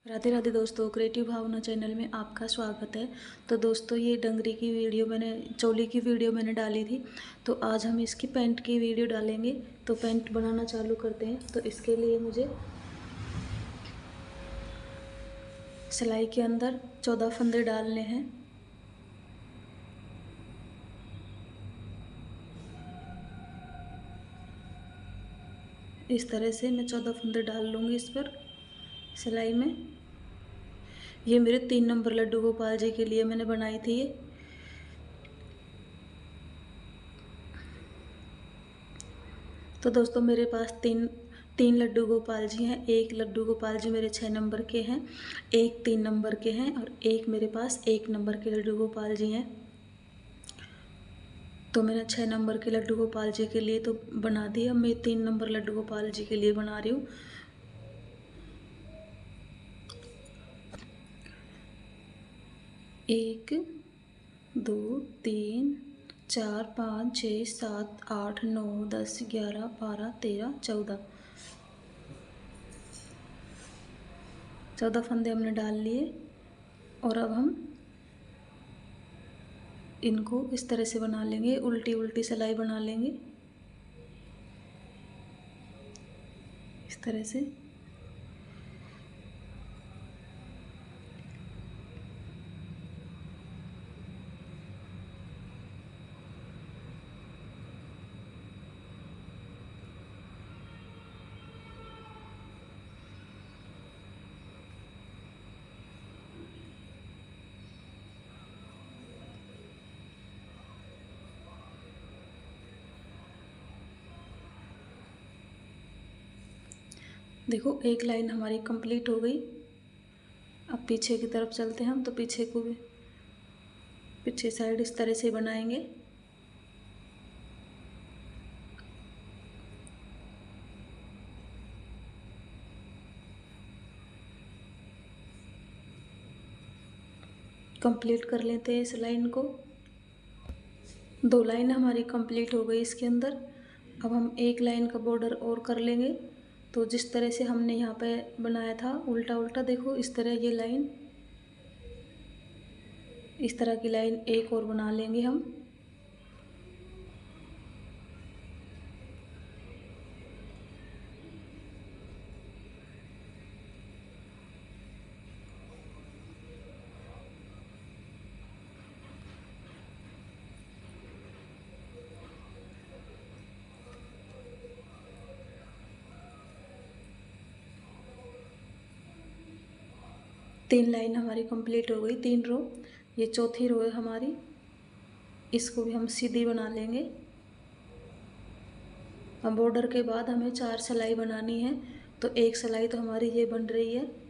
राधे राधे दोस्तों, क्रिएटिव भावना चैनल में आपका स्वागत है। तो दोस्तों, ये डंगरी की वीडियो चोली की वीडियो मैंने डाली थी। तो आज हम इसकी पैंट की वीडियो डालेंगे। तो पैंट बनाना चालू करते हैं। तो इसके लिए मुझे सिलाई के अंदर 14 फंदे डालने हैं। इस तरह से मैं 14 फंदे डाल लूँगी इस पर सिलाई में। ये मेरे 3 नंबर लड्डू गोपाल जी के लिए मैंने बनाई थी ये। तो दोस्तों, मेरे पास तीन लड्डू गोपाल जी हैं। एक लड्डू गोपाल जी मेरे 6 नंबर के हैं, एक 3 नंबर के हैं और एक मेरे पास 1 नंबर के लड्डू गोपाल जी हैं। तो मैंने 6 नंबर के लड्डू गोपाल जी के लिए तो बना दिया। अब मैं 3 नंबर लड्डू गोपाल जी के लिए बना रही हूँ। एक, दो, तीन, 4, 5, 6, 7, 8, 9, 10, 11, 12, 13, 14 फंदे हमने डाल लिए। और अब हम इनको इस तरह से बना लेंगे, उल्टी उल्टी सिलाई बना लेंगे इस तरह से। देखो, एक लाइन हमारी कंप्लीट हो गई। अब पीछे की तरफ चलते हैं हम। तो पीछे को भी पीछे साइड इस तरह से बनाएंगे। कंप्लीट कर लेते हैं इस लाइन को। 2 लाइन हमारी कंप्लीट हो गई इसके अंदर। अब हम एक लाइन का बॉर्डर और कर लेंगे। तो जिस तरह से हमने यहाँ पे बनाया था उल्टा उल्टा, देखो इस तरह ये लाइन, इस तरह की लाइन एक और बना लेंगे हम। तीन लाइन हमारी कंप्लीट हो गई, 3 रो। ये चौथी रो है हमारी। इसको भी हम सीधी बना लेंगे। अब बॉर्डर के बाद हमें 4 सिलाई बनानी है। तो एक सिलाई तो हमारी ये बन रही है।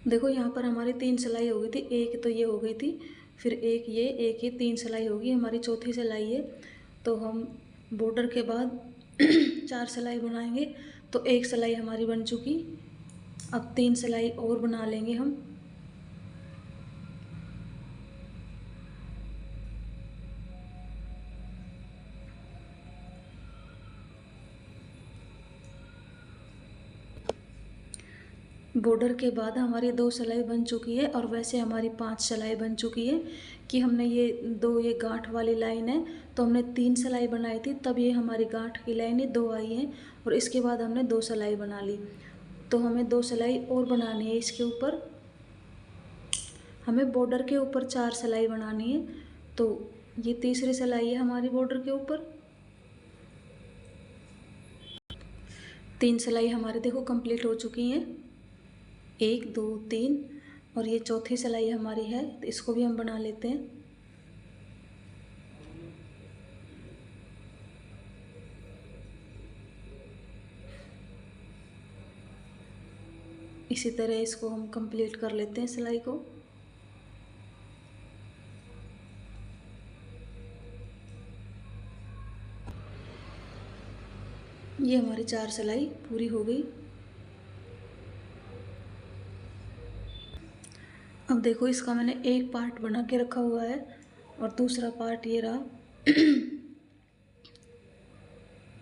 देखो, यहाँ पर हमारी 3 सिलाई हो गई थी। एक तो ये हो गई थी, फिर एक ये 3 सिलाई होगी, हमारी चौथी सिलाई है। तो हम बॉर्डर के बाद 4 सिलाई बनाएंगे। तो एक सिलाई हमारी बन चुकी। अब 3 सिलाई और बना लेंगे हम। बॉर्डर के बाद हमारी 2 सिलाई बन चुकी है और वैसे हमारी 5 सिलाई बन चुकी है। कि हमने ये गांठ वाली लाइन है। तो हमने 3 सिलाई बनाई थी, तब ये हमारी गांठ की लाइनें 2 आई हैं। और इसके बाद हमने 2 सिलाई बना ली। तो हमें 2 सिलाई और बनानी है इसके ऊपर। हमें बॉर्डर के ऊपर 4 सिलाई बनानी है। तो ये तीसरी सिलाई है हमारी बॉर्डर के ऊपर। 3 सिलाई हमारे देखो कंप्लीट हो चुकी हैं, 1, 2, 3। और ये चौथी सिलाई हमारी है, तो इसको भी हम बना लेते हैं। इसी तरह इसको हम कंप्लीट कर लेते हैं सिलाई को। ये हमारी 4 सिलाई पूरी हो गई। अब देखो इसका मैंने एक पार्ट बना के रखा हुआ है और दूसरा पार्ट ये रहा।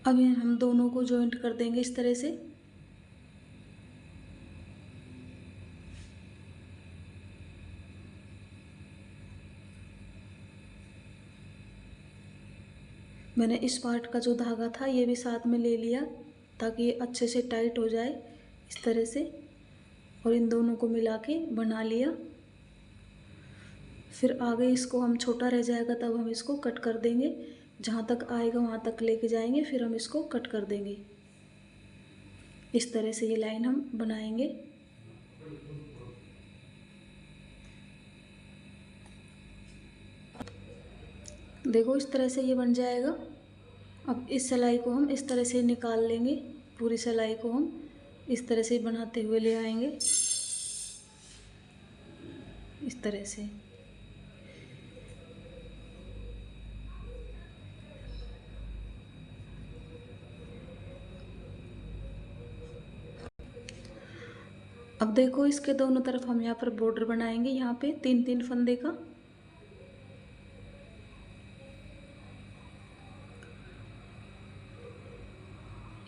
अब ये हम दोनों को जॉइंट कर देंगे इस तरह से। मैंने इस पार्ट का जो धागा था ये भी साथ में ले लिया ताकि ये अच्छे से टाइट हो जाए इस तरह से, और इन दोनों को मिला के बना लिया। फिर आगे इसको हम छोटा रह जाएगा तब हम इसको कट कर देंगे, जहाँ तक आएगा वहाँ तक लेके जाएंगे, फिर हम इसको कट कर देंगे। इस तरह से ये लाइन हम बनाएंगे। देखो इस तरह से ये बन जाएगा। अब इस सिलाई को हम इस तरह से निकाल लेंगे, पूरी सिलाई को हम इस तरह से बनाते हुए ले आएंगे, इस तरह से। अब देखो इसके दोनों तरफ हम यहाँ पर बॉर्डर बनाएंगे, यहाँ पे 3-3 फंदे का।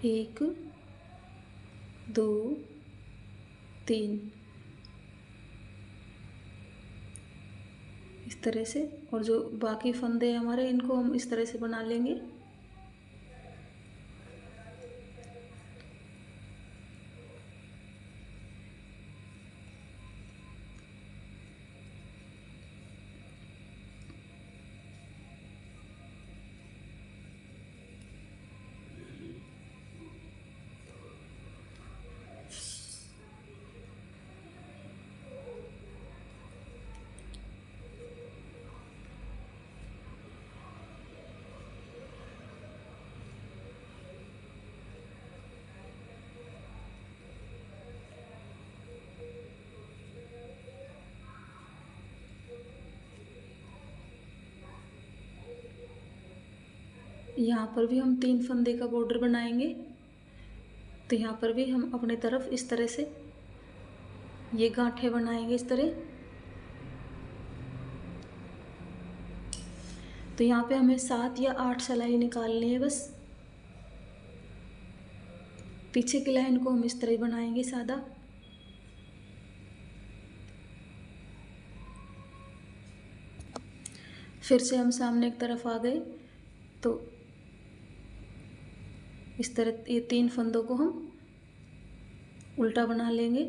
एक, दो, तीन, इस तरह से। और जो बाकी फंदे हैं हमारे इनको हम इस तरह से बना लेंगे। यहाँ पर भी हम 3 फंदे का बॉर्डर बनाएंगे, तो यहाँ पर भी हम अपने तरफ इस तरह से ये गांठें बनाएंगे इस तरह। तो यहाँ पे हमें 7 या 8 सिलाई निकालनी है बस। पीछे की लाइन को हम इस तरह बनाएंगे सादा। फिर से हम सामने की तरफ आ गए, तो इस तरह ये 3 फंदों को हम उल्टा बना लेंगे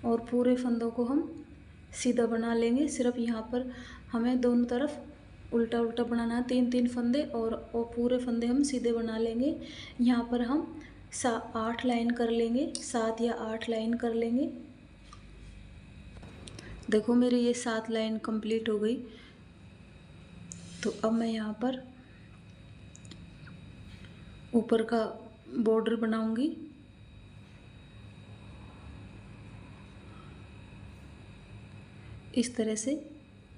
और पूरे फंदों को हम सीधा बना लेंगे। सिर्फ यहाँ पर हमें दोनों तरफ उल्टा उल्टा बनाना है, 3-3 फंदे, और पूरे फंदे हम सीधे बना लेंगे। यहाँ पर हम 8 लाइन कर लेंगे, 7 या 8 लाइन कर लेंगे। देखो मेरी ये 7 लाइन कंप्लीट हो गई। तो अब मैं यहाँ पर ऊपर का बॉर्डर बनाऊंगी। इस तरह से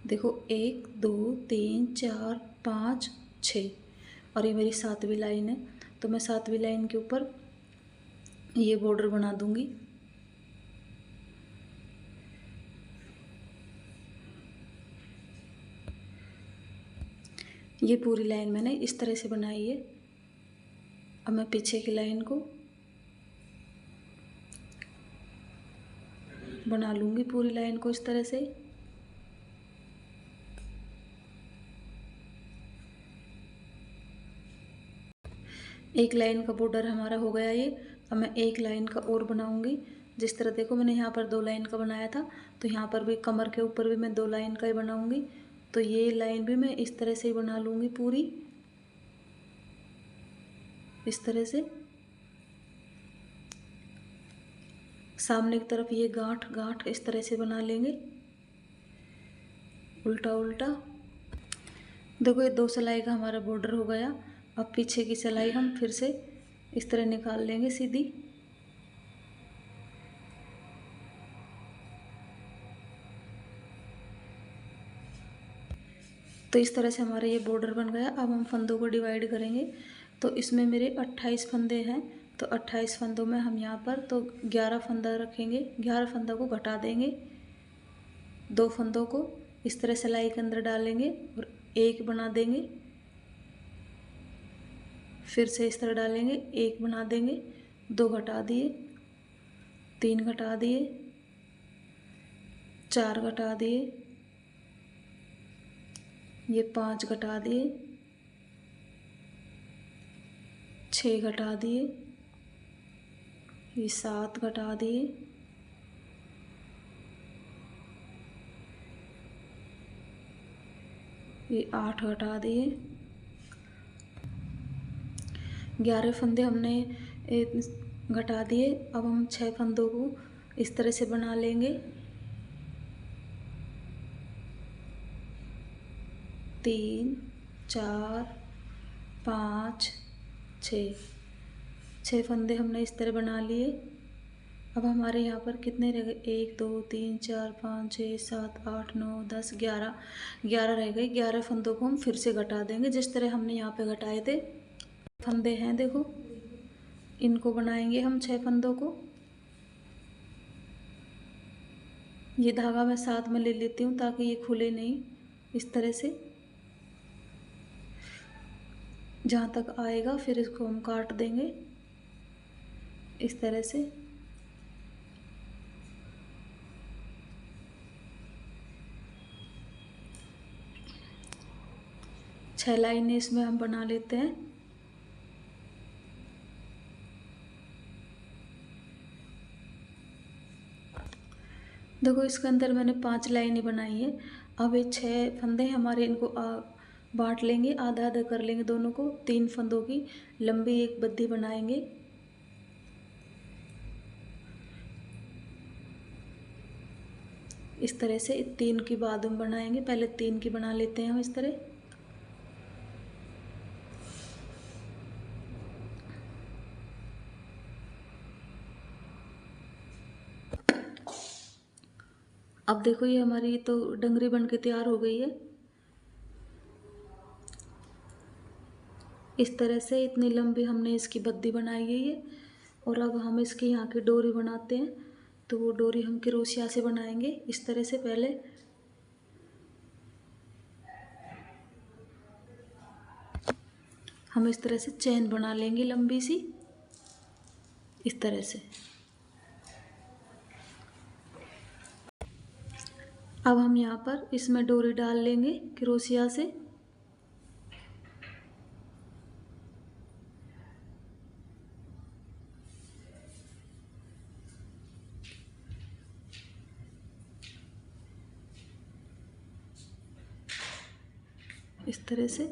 देखो 1 2 3 4 5 6, और ये मेरी 7वीं लाइन है। तो मैं 7वीं लाइन के ऊपर ये बॉर्डर बना दूंगी। ये पूरी लाइन मैंने इस तरह से बनाई है। अब मैं पीछे की लाइन को बना लूँगी, पूरी लाइन को इस तरह से। एक लाइन का बॉर्डर हमारा हो गया ये। अब मैं एक लाइन का और बनाऊँगी। जिस तरह देखो मैंने यहाँ पर 2 लाइन का बनाया था, तो यहाँ पर भी कमर के ऊपर भी मैं 2 लाइन का ही बनाऊँगी। तो ये लाइन भी मैं इस तरह से ही बना लूँगी पूरी, इस तरह से। सामने की तरफ ये गांठ गांठ इस तरह से बना लेंगे, उल्टा उल्टा। देखो ये 2 सिलाई का हमारा बॉर्डर हो गया। अब पीछे की सिलाई हम फिर से इस तरह निकाल लेंगे सीधी। तो इस तरह से हमारा ये बॉर्डर बन गया। अब हम फंदों को डिवाइड करेंगे। तो इसमें मेरे 28 फंदे हैं, तो 28 फंदों में हम यहाँ पर तो 11 फंदा रखेंगे। 11 फंदों को घटा देंगे, 2 फंदों को इस तरह सिलाई के अंदर डालेंगे और एक बना देंगे, फिर से इस तरह डालेंगे, एक बना देंगे, 2 घटा दिए, 3 घटा दिए, 4 घटा दिए, ये 5 घटा दिए, 6 घटा दिए, ये 7 घटा दिए, ये 8 घटा दिए। 11 फंदे हमने घटा दिए। अब हम 6 फंदों को इस तरह से बना लेंगे। 3 4 5 6 फंदे हमने इस तरह बना लिए। अब हमारे यहाँ पर कितने रह गए? 1 2 3 4 5 6 7 8 9 10 11 रह गए। 11 फंदों को हम फिर से घटा देंगे जिस तरह हमने यहाँ पे घटाए थे। फंदे हैं देखो, इनको बनाएंगे हम 6 फंदों को। ये धागा मैं साथ में ले लेती हूँ ताकि ये खुले नहीं। इस तरह से जहाँ तक आएगा फिर इसको हम काट देंगे इस तरह से। छह लाइनें इसमें हम बना लेते हैं। देखो इसके अंदर मैंने 5 लाइनें बनाई है। अब ये 6 फंदे हमारे, इनको बांट लेंगे, आधा आधा कर लेंगे दोनों को। 3 फंदों की लंबी एक बद्दी बनाएंगे। इस तरह से 3 की बाद में बनाएंगे, पहले 3 की बना लेते हैं हम इस तरह। अब देखो ये हमारी तो डंगरी बन के तैयार हो गई है। इस तरह से इतनी लंबी हमने इसकी बद्दी बनाई है ये। और अब हम इसके यहाँ की डोरी बनाते हैं। तो वो डोरी हम क्रोशिया से बनाएंगे इस तरह से। पहले हम इस तरह से चेन बना लेंगे लंबी सी, इस तरह से। अब हम यहाँ पर इसमें डोरी डाल लेंगे क्रोशिया से। इस तरह से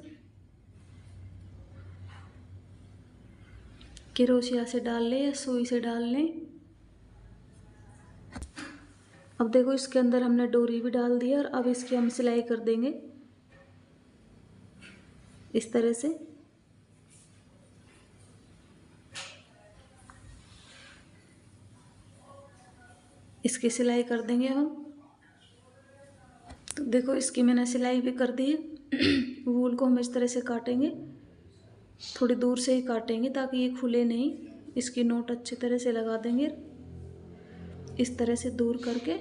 क्रोशिया से डाल लें या सुई से डाल लें। अब देखो इसके अंदर हमने डोरी भी डाल दी है और अब इसकी हम सिलाई कर देंगे इस तरह से। इसकी सिलाई कर देंगे हम। तो देखो इसकी मैंने सिलाई भी कर दी है। वूल को हम इस तरह से काटेंगे, थोड़ी दूर से ही काटेंगे ताकि ये खुले नहीं। इसकी नोट अच्छी तरह से लगा देंगे इस तरह से दूर करके।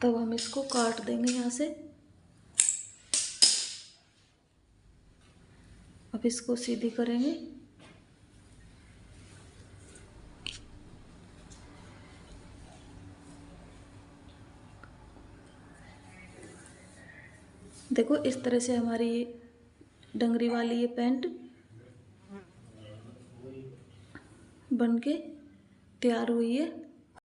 तब हम इसको काट देंगे यहाँ से। अब इसको सीधी करेंगे। देखो इस तरह से हमारी ये डंगरी वाली ये पैंट बन के तैयार हुई है।